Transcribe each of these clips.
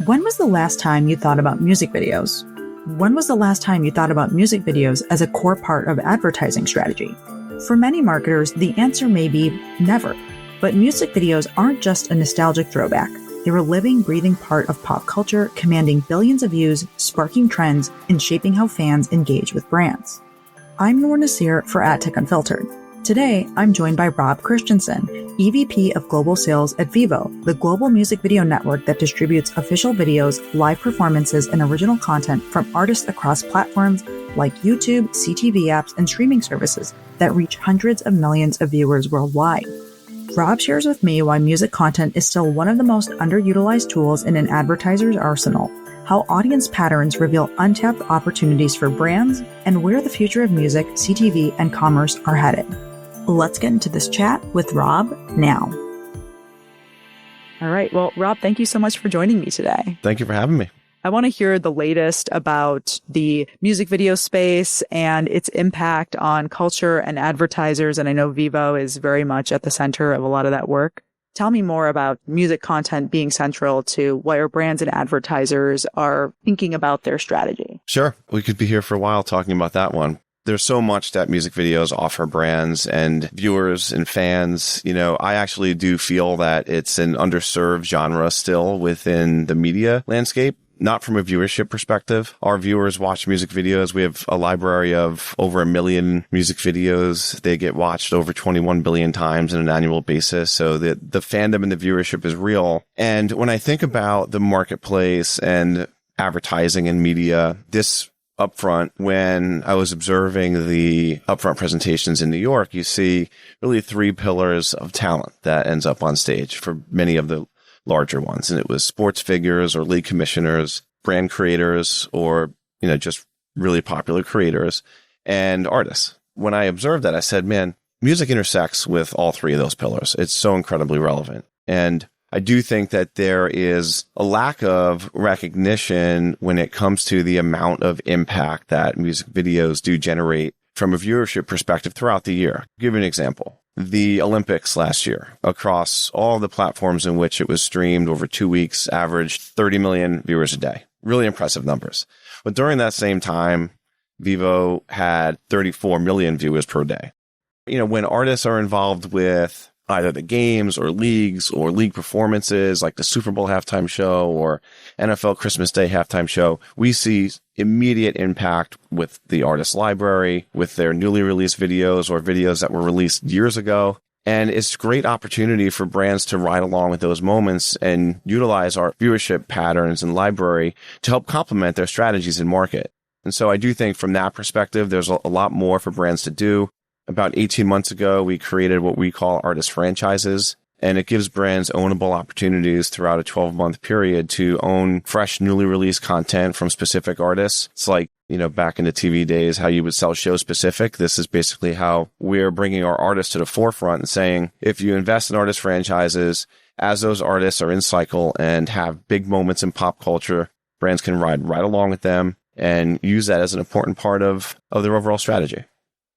When was the last time you thought about music videos? When was the last time you thought about music videos as a core part of advertising strategy? For many marketers, the answer may be never. But music videos aren't just a nostalgic throwback. They're a living, breathing part of pop culture, commanding billions of views, sparking trends, and shaping how fans engage with brands. I'm Noor Naseer for AdTech Unfiltered. Today, I'm joined by Rob Christensen, EVP of Global Sales at Vevo, the global music video network that distributes official videos, live performances, and original content from artists across platforms like YouTube, CTV apps, and streaming services that reach hundreds of millions of viewers worldwide. Rob shares with me why music content is still one of the most underutilized tools in an advertiser's arsenal, how audience patterns reveal untapped opportunities for brands, and where the future of music, CTV, and commerce are headed. Let's get into this chat with Rob now. All right. Well, Rob, thank you so much for joining me today. Thank you for having me. I want to hear the latest about the music video space and its impact on culture and advertisers. And I know Vevo is very much at the center of a lot of that work. Tell me more about music content being central to where brands and advertisers are thinking about their strategy. Sure. We could be here for a while talking about that one. There's so much that music videos offer brands and viewers and fans. You know, I actually do feel that it's an underserved genre still within the media landscape. Not from a viewership perspective. Our viewers watch music videos. We have a library of over 1 million music videos. They get watched over 21 billion times on an annual basis. So the fandom and the viewership is real. And when I think about the marketplace and advertising and media, this upfront, when I was observing the upfront presentations in New York, you see really 3 pillars of talent that ends up on stage for many of the larger ones. And it was sports figures or league commissioners, brand creators, or, just really popular creators and artists. When I observed that, I said, man, music intersects with all 3 of those pillars. It's so incredibly relevant. And I do think that there is a lack of recognition when it comes to the amount of impact that music videos do generate from a viewership perspective throughout the year. I'll give you an example. The Olympics last year, across all the platforms in which it was streamed over 2 weeks, averaged 30 million viewers a day. Really impressive numbers. But during that same time, Vevo had 34 million viewers per day. When artists are involved with either the games or leagues or league performances like the Super Bowl halftime show or NFL Christmas Day halftime show, we see immediate impact with the artist library, with their newly released videos or videos that were released years ago. And it's a great opportunity for brands to ride along with those moments and utilize our viewership patterns and library to help complement their strategies in market. And so I do think from that perspective, there's a lot more for brands to do. About 18 months ago, we created what we call artist franchises, and it gives brands ownable opportunities throughout a 12-month period to own fresh, newly released content from specific artists. It's like, back in the TV days, how you would sell show specific. This is basically how we're bringing our artists to the forefront and saying, if you invest in artist franchises, as those artists are in cycle and have big moments in pop culture, brands can ride right along with them and use that as an important part of their overall strategy.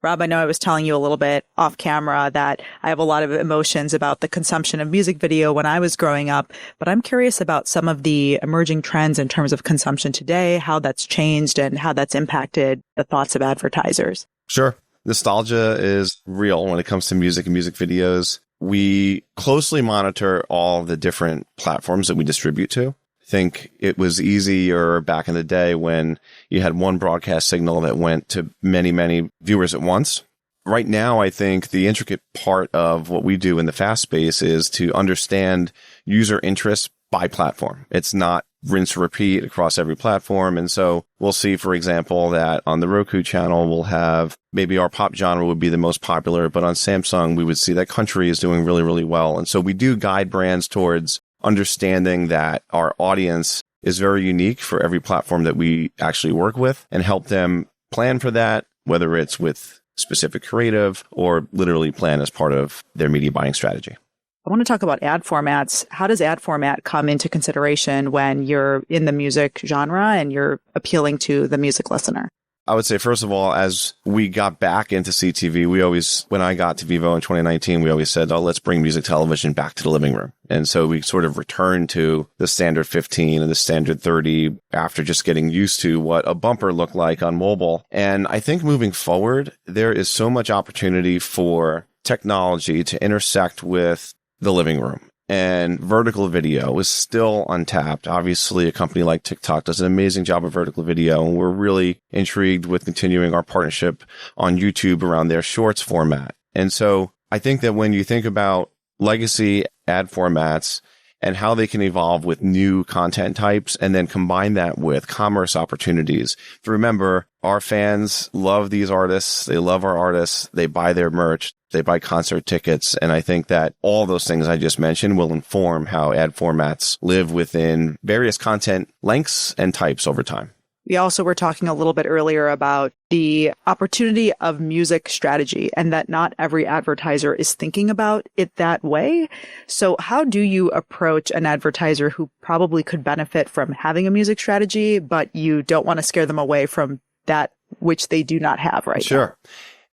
Rob, I know I was telling you a little bit off camera that I have a lot of emotions about the consumption of music video when I was growing up, but I'm curious about some of the emerging trends in terms of consumption today, how that's changed and how that's impacted the thoughts of advertisers. Sure. Nostalgia is real when it comes to music and music videos. We closely monitor all the different platforms that we distribute to. I think it was easier back in the day when you had one broadcast signal that went to many, many viewers at once. Right now, I think the intricate part of what we do in the FAST space is to understand user interest by platform. It's not rinse repeat across every platform. And so we'll see, for example, that on the Roku channel, we'll have maybe our pop genre would be the most popular, but on Samsung, we would see that country is doing really, really well. And so we do guide brands towards understanding that our audience is very unique for every platform that we actually work with and help them plan for that, whether it's with specific creative or literally plan as part of their media buying strategy. I want to talk about ad formats. How does ad format come into consideration when you're in the music genre and you're appealing to the music listener? I would say, first of all, as we got back into CTV, when I got to Vevo in 2019, we always said, oh, let's bring music television back to the living room. And so we sort of returned to the standard 15 and the standard 30 after just getting used to what a bumper looked like on mobile. And I think moving forward, there is so much opportunity for technology to intersect with the living room. And vertical video is still untapped. Obviously, a company like TikTok does an amazing job of vertical video, and we're really intrigued with continuing our partnership on YouTube around their shorts format. And so I think that when you think about legacy ad formats and how they can evolve with new content types and then combine that with commerce opportunities. Remember, our fans love these artists. They love our artists. They buy their merch. They buy concert tickets. And I think that all those things I just mentioned will inform how ad formats live within various content lengths and types over time. We also were talking a little bit earlier about the opportunity of music strategy and that not every advertiser is thinking about it that way. So how do you approach an advertiser who probably could benefit from having a music strategy, but you don't want to scare them away from that which they do not have right now? Sure.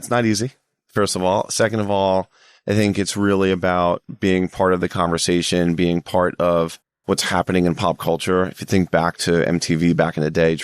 It's not easy, first of all. Second of all, I think it's really about being part of the conversation, being part of what's happening in pop culture. If you think back to MTV back in the day,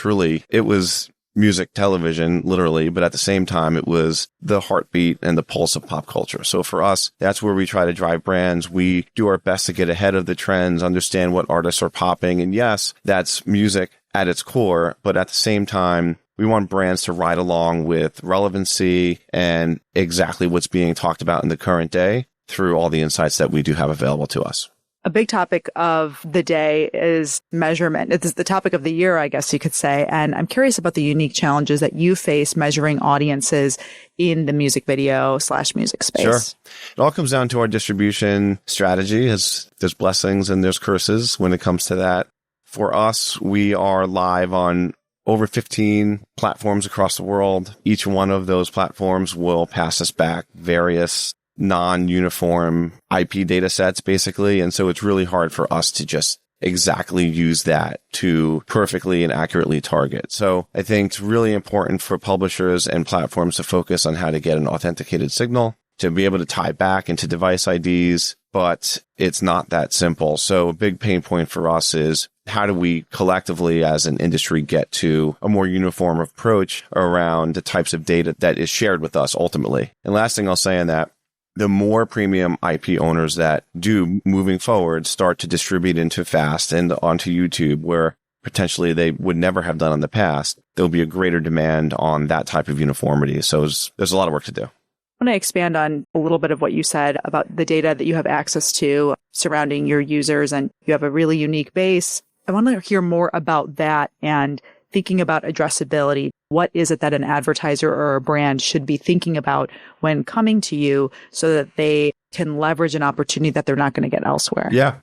it was music television, literally, but at the same time, it was the heartbeat and the pulse of pop culture. So for us, that's where we try to drive brands. We do our best to get ahead of the trends, understand what artists are popping. And yes, that's music at its core, but at the same time, we want brands to ride along with relevancy and exactly what's being talked about in the current day through all the insights that we do have available to us. A big topic of the day is measurement. It's the topic of the year, I guess you could say. And I'm curious about the unique challenges that you face measuring audiences in the music video / music space. Sure. It all comes down to our distribution strategy. There's blessings and there's curses when it comes to that. For us, we are live on over 15 platforms across the world. Each one of those platforms will pass us back various non-uniform IP data sets, basically. And so it's really hard for us to just exactly use that to perfectly and accurately target. So I think it's really important for publishers and platforms to focus on how to get an authenticated signal, to be able to tie back into device IDs, but it's not that simple. So a big pain point for us is how do we collectively as an industry get to a more uniform approach around the types of data that is shared with us ultimately. And last thing I'll say on that, the more premium IP owners that do moving forward start to distribute into FAST and onto YouTube, where potentially they would never have done in the past, there'll be a greater demand on that type of uniformity. So there's a lot of work to do. I want to expand on a little bit of what you said about the data that you have access to surrounding your users, and you have a really unique base. I want to hear more about that and thinking about addressability. What is it that an advertiser or a brand should be thinking about when coming to you so that they can leverage an opportunity that they're not going to get elsewhere? Yeah,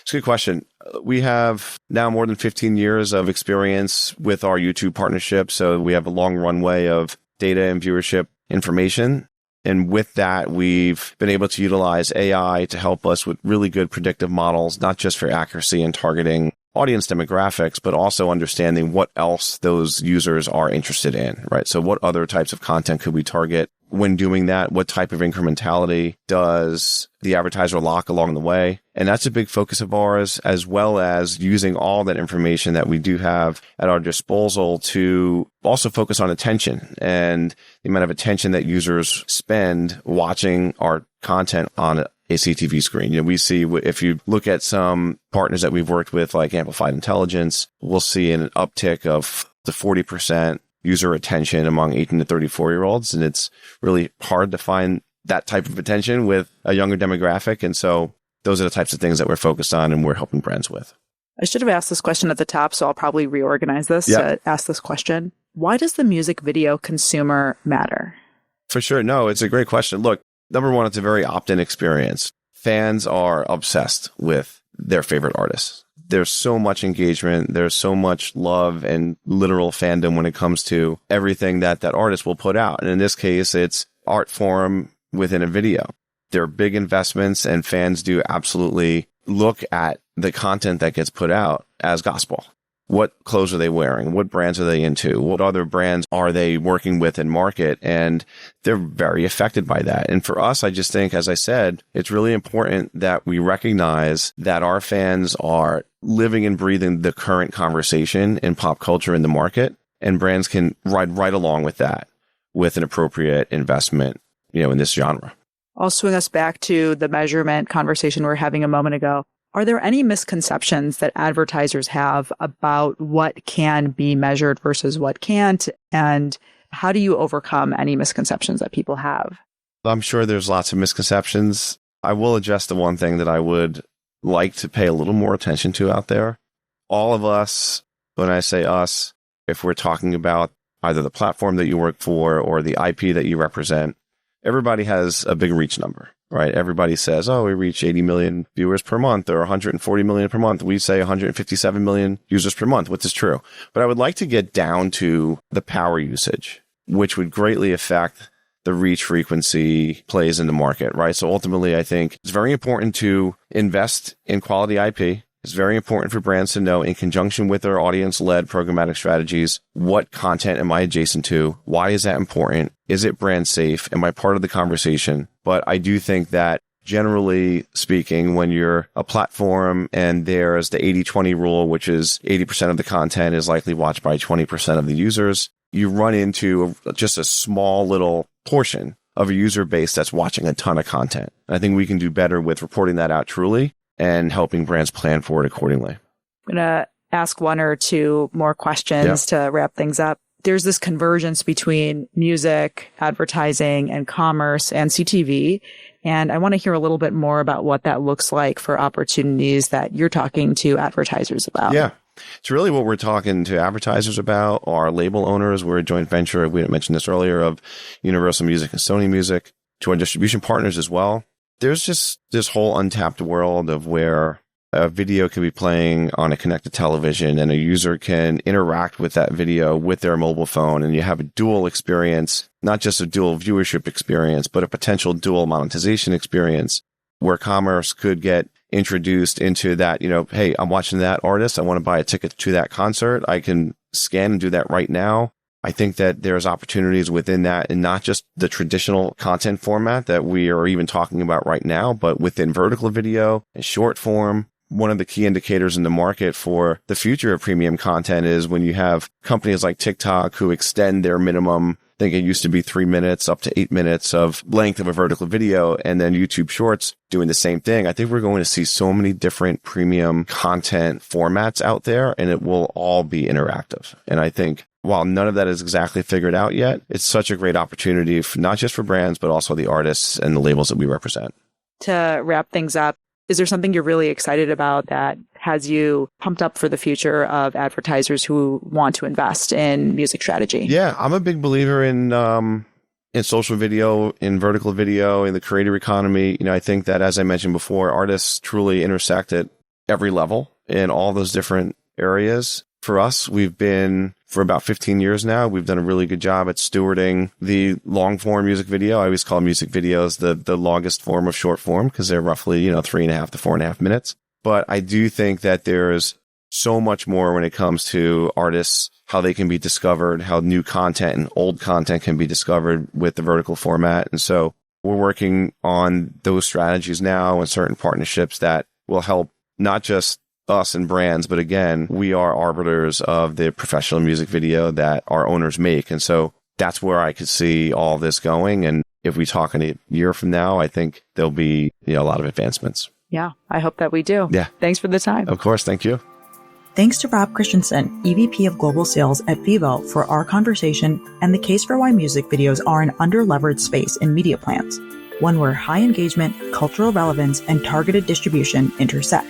it's a good question. We have now more than 15 years of experience with our YouTube partnership. So we have a long runway of data and viewership information. And with that, we've been able to utilize AI to help us with really good predictive models, not just for accuracy and targeting audience demographics, but also understanding what else those users are interested in, right? So what other types of content could we target? When doing that, what type of incrementality does the advertiser lock along the way? And that's a big focus of ours, as well as using all that information that we do have at our disposal to also focus on attention and the amount of attention that users spend watching our content on a CTV screen. We see, if you look at some partners that we've worked with, like Amplified Intelligence, we'll see an uptick of the 40% user attention among 18 to 34-year-olds. And it's really hard to find that type of attention with a younger demographic. And so those are the types of things that we're focused on and we're helping brands with. I should have asked this question at the top, so I'll probably reorganize this to ask this question. Why does the music video consumer matter? For sure. No, it's a great question. Look, number one, it's a very opt-in experience. Fans are obsessed with their favorite artists. There's so much engagement. There's so much love and literal fandom when it comes to everything that artist will put out. And in this case, it's art form within a video. There are big investments, and fans do absolutely look at the content that gets put out as gospel. What clothes are they wearing? What brands are they into? What other brands are they working with in market? And they're very affected by that. And for us, I just think, as I said, it's really important that we recognize that our fans are living and breathing the current conversation in pop culture in the market, and brands can ride right along with that with an appropriate investment, in this genre. I'll swing us back to the measurement conversation we were having a moment ago. Are there any misconceptions that advertisers have about what can be measured versus what can't? And how do you overcome any misconceptions that people have? I'm sure there's lots of misconceptions. I will address the one thing that I would like to pay a little more attention to out there. All of us, when I say us, if we're talking about either the platform that you work for or the IP that you represent, everybody has a big reach number. Right? Everybody says, oh, we reach 80 million viewers per month or 140 million per month. We say 157 million users per month, which is true. But I would like to get down to the power usage, which would greatly affect the reach frequency plays in the market, right? So ultimately, I think it's very important to invest in quality IP. It's very important for brands to know, in conjunction with their audience-led programmatic strategies, what content am I adjacent to? Why is that important? Is it brand safe? Am I part of the conversation? But I do think that, generally speaking, when you're a platform and there's the 80-20 rule, which is 80% of the content is likely watched by 20% of the users, you run into just a small little portion of a user base that's watching a ton of content. I think we can do better with reporting that out truly and helping brands plan for it accordingly. I'm going to ask one or two more questions to wrap things up. There's this convergence between music, advertising, and commerce and CTV. And I want to hear a little bit more about what that looks like for opportunities that you're talking to advertisers about. Yeah. It's really what we're talking to advertisers about. Our label owners, we're a joint venture, we mentioned this earlier, of Universal Music and Sony Music, to our distribution partners as well. There's just this whole untapped world of where a video can be playing on a connected television and a user can interact with that video with their mobile phone, and you have a dual experience, not just a dual viewership experience, but a potential dual monetization experience where commerce could get introduced into that. Hey, I'm watching that artist. I want to buy a ticket to that concert. I can scan and do that right now. I think that there's opportunities within that, and not just the traditional content format that we are even talking about right now, but within vertical video and short form. One of the key indicators in the market for the future of premium content is when you have companies like TikTok who extend their minimum, I think it used to be 3 minutes up to 8 minutes of length of a vertical video, and then YouTube Shorts doing the same thing. I think we're going to see so many different premium content formats out there, and it will all be interactive. And I think while none of that is exactly figured out yet, it's such a great opportunity, not just for brands, but also the artists and the labels that we represent. To wrap things up, is there something you're really excited about that has you pumped up for the future of advertisers who want to invest in music strategy? Yeah, I'm a big believer in social video, in vertical video, in the creator economy. I think that, as I mentioned before, artists truly intersect at every level in all those different areas. For us, we've been, for about 15 years now, we've done a really good job at stewarding the long form music video. I always call music videos the longest form of short form because they're roughly, 3.5 to 4.5 minutes. But I do think that there's so much more when it comes to artists, how they can be discovered, how new content and old content can be discovered with the vertical format. And so we're working on those strategies now and certain partnerships that will help not just us and brands, but again, we are arbiters of the professional music video that our owners make. And so that's where I could see all this going. And if we talk in a year from now, I think there'll be a lot of advancements. Yeah, I hope that we do. Yeah. Thanks for the time. Of course. Thank you. Thanks to Rob Christensen, EVP of Global Sales at Vevo, for our conversation and the case for why music videos are an under-leveraged space in media plans, one where high engagement, cultural relevance, and targeted distribution intersect.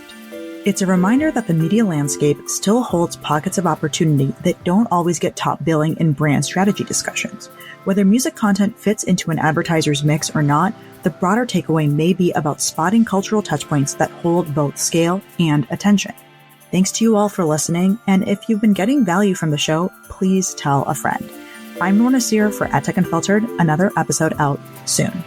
It's a reminder that the media landscape still holds pockets of opportunity that don't always get top billing in brand strategy discussions. Whether music content fits into an advertiser's mix or not, the broader takeaway may be about spotting cultural touchpoints that hold both scale and attention. Thanks to you all for listening, and if you've been getting value from the show, please tell a friend. I'm Noor Naseer for AdTech Unfiltered, another episode out soon.